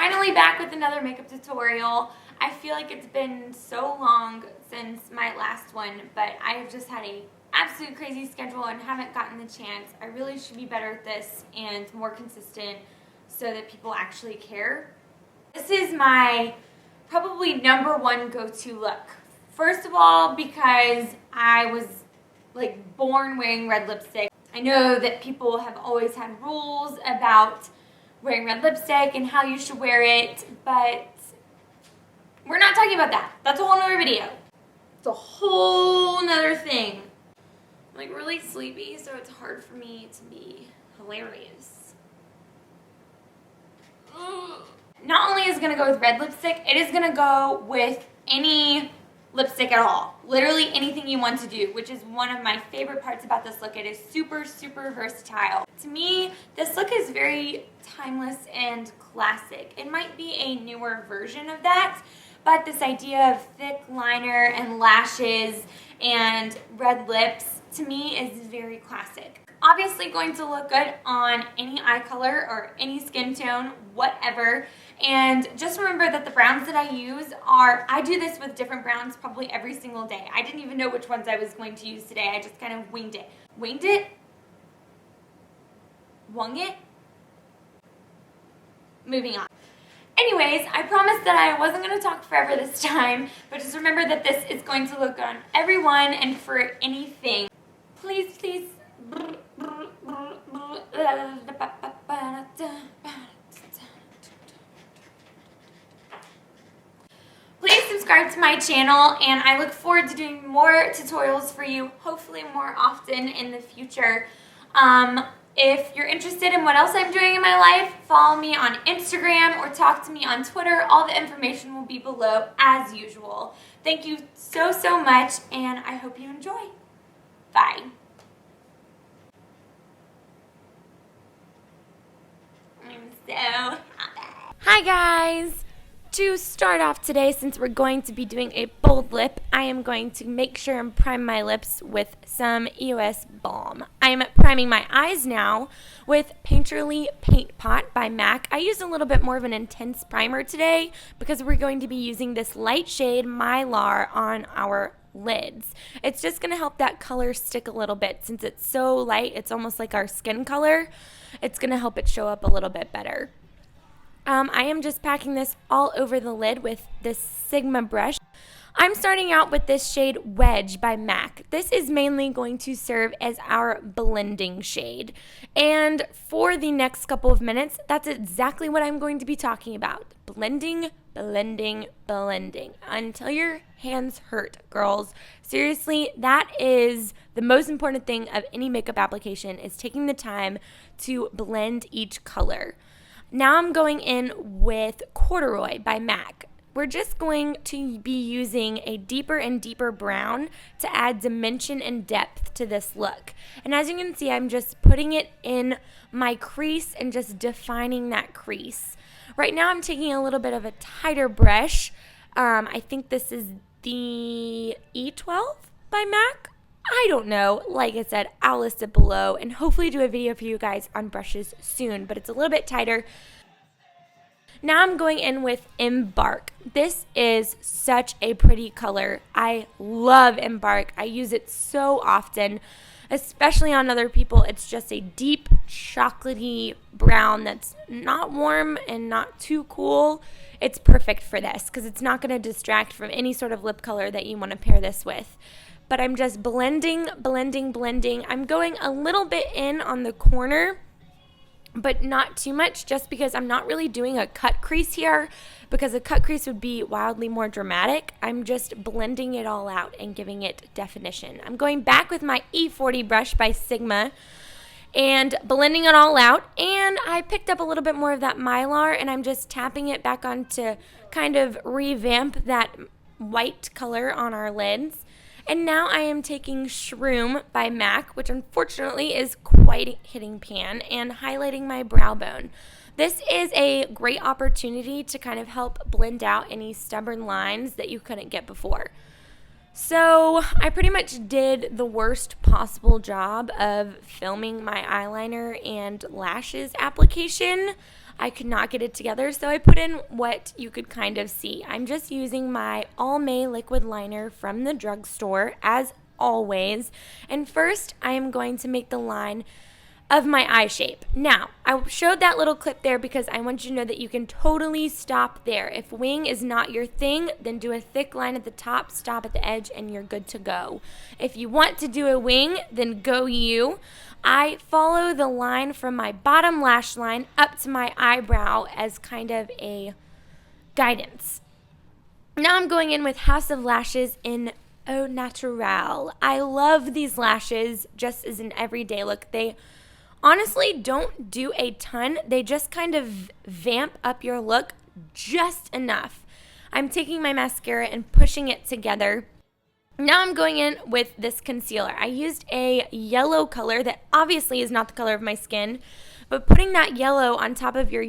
finally back with another makeup tutorial. I feel like it's been so long since my last one, but I have just had a absolute crazy schedule and haven't gotten the chance. I really should be better at this and more consistent so that people actually care. This is my probably #1 go-to look. First of all, because I was like born wearing red lipstick. I know that people have always had rules about wearing red lipstick and how you should wear it, but we're not talking about that. That's a whole nother video. It's a whole nother thing. I'm like really sleepy, so it's hard for me to be hilarious. Not only is it gonna go with red lipstick, it is gonna go with any lipstick at all. Literally anything you want to do, which is one of my favorite parts about this look. It is super, super versatile. To me, this look is very timeless and classic. It might be a newer version of that, but this idea of thick liner and lashes and red lips, to me, is very classic. Obviously going to look good on any eye color or any skin tone, whatever. And just remember that the browns that I use I do this with different browns probably every single day. I didn't even know which ones I was going to use today. I just kind of winged it. Winged it? Wung it? Moving on. Anyways, I promised that I wasn't going to talk forever this time, but just remember that this is going to look good on everyone and for anything. Please, please. Please subscribe to my channel, and I look forward to doing more tutorials for you, hopefully more often in the future. If you're interested in what else I'm doing in my life, follow me on Instagram or talk to me on Twitter. All the information will be below as usual. Thank you so, so much, and I hope you enjoy. Bye. I'm so happy. Hi guys! To start off today, since we're going to be doing a bold lip, I am going to make sure and prime my lips with some EOS Balm. I'm priming my eyes now with Painterly Paint Pot by MAC. I used a little bit more of an intense primer today because we're going to be using this light shade mylar on our lids. It's just going to help that color stick a little bit. Since it's so light, it's almost like our skin color. It's going to help it show up a little bit better. I am just packing this all over the lid with this Sigma brush. I'm starting out with this shade Wedge by MAC. This is mainly going to serve as our blending shade. And for the next couple of minutes, that's exactly what I'm going to be talking about. Blending, blending, blending. Until your hands hurt, girls. Seriously, that is the most important thing of any makeup application, is taking the time to blend each color. Now I'm going in with Corduroy by MAC. We're just going to be using a deeper and deeper brown to add dimension and depth to this look. And as you can see, I'm just putting it in my crease and just defining that crease. Right now I'm taking a little bit of a tighter brush. I think this is the E12 by MAC. I don't know. Like I said, I'll list it below and hopefully do a video for you guys on brushes soon, but it's a little bit tighter. Now I'm going in with Embark. This is such a pretty color. I love Embark. I use it so often, especially on other people. It's just a deep chocolatey brown that's not warm and not too cool. It's perfect for this because it's not going to distract from any sort of lip color that you want to pair this with. But I'm just blending, blending, blending. I'm going a little bit in on the corner, but not too much, just because I'm not really doing a cut crease here, because a cut crease would be wildly more dramatic. I'm just blending it all out and giving it definition. I'm going back with my E40 brush by Sigma and blending it all out. And I picked up a little bit more of that mylar, and I'm just tapping it back on to kind of revamp that white color on our lids. And now I am taking Shroom by MAC, which unfortunately is quite hitting pan, and highlighting my brow bone. This is a great opportunity to kind of help blend out any stubborn lines that you couldn't get before. So I pretty much did the worst possible job of filming my eyeliner and lashes application. I could not get it together, so I put in what you could kind of see. I'm just using my Almay liquid liner from the drugstore, as always. And first, I am going to make the line of my eye shape. Now, I showed that little clip there because I want you to know that you can totally stop there. If wing is not your thing, then do a thick line at the top, stop at the edge, and you're good to go. If you want to do a wing, then go you. I follow the line from my bottom lash line up to my eyebrow as kind of a guidance. Now I'm going in with House of Lashes in Au Naturel. I love these lashes just as an everyday look. They honestly don't do a ton. They just kind of vamp up your look just enough. I'm taking my mascara and pushing it together. Now I'm going in with this concealer. I used a yellow color that obviously is not the color of my skin, but putting that yellow on top of your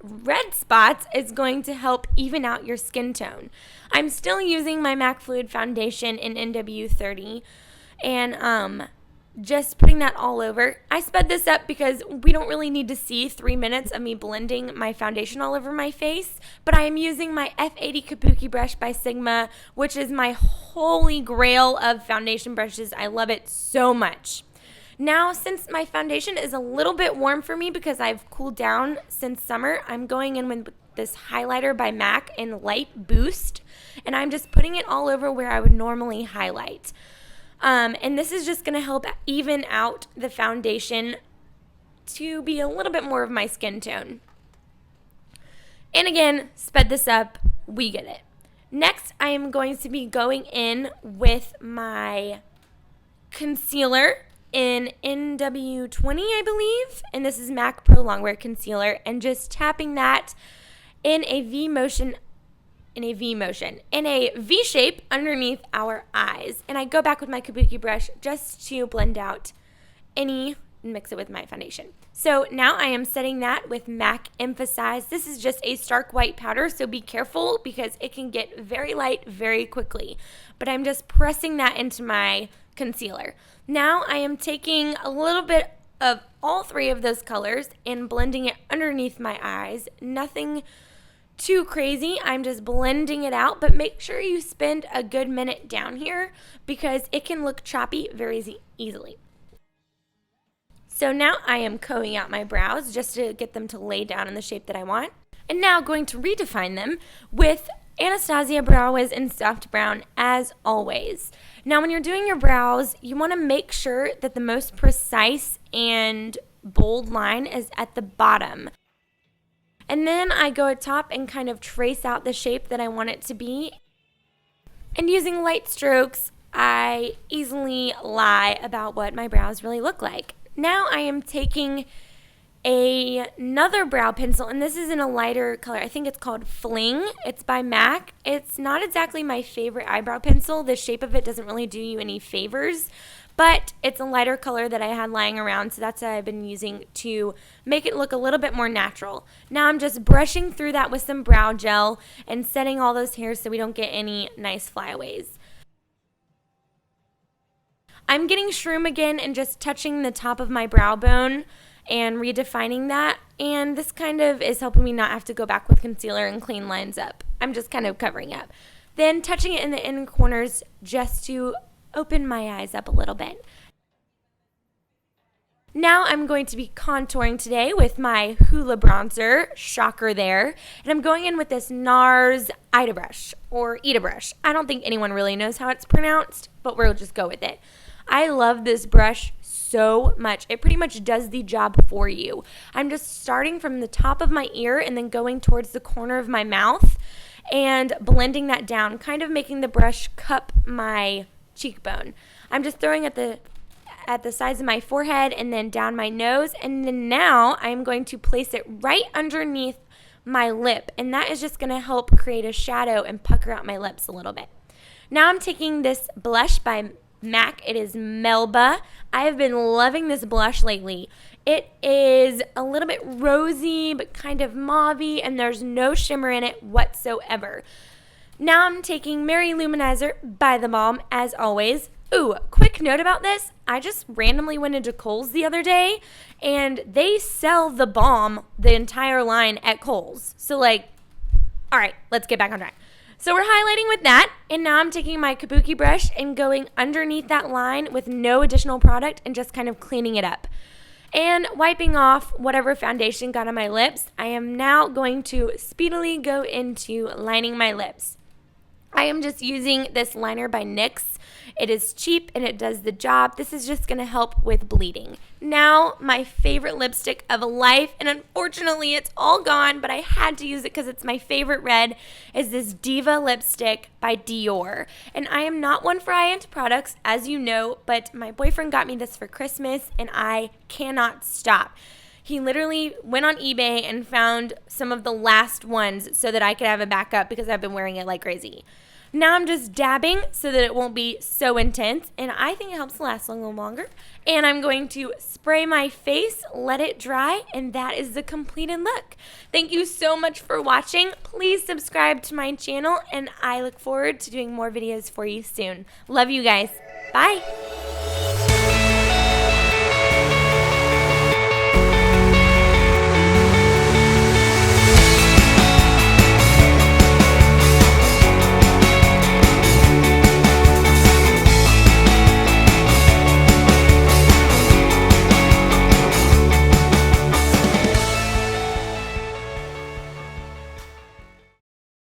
red spots is going to help even out your skin tone. I'm still using my MAC Fluid Foundation in NW30 and just putting that all over. I sped this up because we don't really need to see 3 minutes of me blending my foundation all over my face, but I am using my F80 Kabuki brush by Sigma, which is my holy grail of foundation brushes. I love it so much. Now, since my foundation is a little bit warm for me because I've cooled down since summer, I'm going in with this highlighter by MAC in Light Boost, and I'm just putting it all over where I would normally highlight. And this is just going to help even out the foundation to be a little bit more of my skin tone. And again, sped this up, we get it. Next, I am going to be going in with my concealer in NW20, I believe. And this is MAC Pro Longwear Concealer. And just tapping that in a V shape underneath our eyes. And I go back with my Kabuki brush just to blend out mix it with my foundation. So now I am setting that with MAC Emphasize. This is just a stark white powder, so be careful because it can get very light very quickly. But I'm just pressing that into my concealer. Now I am taking a little bit of all three of those colors and blending it underneath my eyes. Nothing too crazy. I'm just blending it out, but make sure you spend a good minute down here because it can look choppy very easily. So now I am combing out my brows just to get them to lay down in the shape that I want. And now going to redefine them with Anastasia Brow Wiz in Soft Brown as always. Now when you're doing your brows, you want to make sure that the most precise and bold line is at the bottom. And then I go atop and kind of trace out the shape that I want it to be. And using light strokes, I easily lie about what my brows really look like. Now I am taking another brow pencil, and this is in a lighter color. I think it's called Fling. It's by MAC. It's not exactly my favorite eyebrow pencil. The shape of it doesn't really do you any favors, but it's a lighter color that I had lying around, so that's what I've been using to make it look a little bit more natural. Now I'm just brushing through that with some brow gel and setting all those hairs so we don't get any nice flyaways. I'm getting shroom again and just touching the top of my brow bone and redefining that, and this kind of is helping me not have to go back with concealer and clean lines up. I'm just kind of covering up. Then touching it in the inner corners just to open my eyes up a little bit. Now I'm going to be contouring today with my Hoola bronzer, shocker there, and I'm going in with this NARS Ida brush, or Ida brush. I don't think anyone really knows how it's pronounced, but we'll just go with it. I love this brush so much. It pretty much does the job for you. I'm just starting from the top of my ear and then going towards the corner of my mouth and blending that down, kind of making the brush cup my cheekbone. I'm just throwing at the sides of my forehead and then down my nose, and then now I'm going to place it right underneath my lip, and that is just going to help create a shadow and pucker out my lips a little bit. Now I'm taking this blush by MAC. It is Melba. I have been loving this blush lately. It is a little bit rosy but kind of mauvey, and there's no shimmer in it whatsoever. Now I'm taking Louminizer by the Balm, as always. Ooh, quick note about this. I just randomly went into Kohl's the other day, and they sell the balm, the entire line, at Kohl's. So, like, all right, let's get back on track. So we're highlighting with that, and now I'm taking my kabuki brush and going underneath that line with no additional product and just kind of cleaning it up. And wiping off whatever foundation got on my lips, I am now going to speedily go into lining my lips. I am just using this liner by NYX. It is cheap and it does the job. This is just going to help with bleeding. Now, my favorite lipstick of life, and unfortunately it's all gone, but I had to use it because it's my favorite red, is this Diva lipstick by Dior. And I am not one for high-end products, as you know, but my boyfriend got me this for Christmas and I cannot stop. He literally went on eBay and found some of the last ones so that I could have a backup because I've been wearing it like crazy. Now I'm just dabbing so that it won't be so intense, and I think it helps last a little longer. And I'm going to spray my face, let it dry, and that is the completed look. Thank you so much for watching. Please subscribe to my channel, and I look forward to doing more videos for you soon. Love you guys. Bye.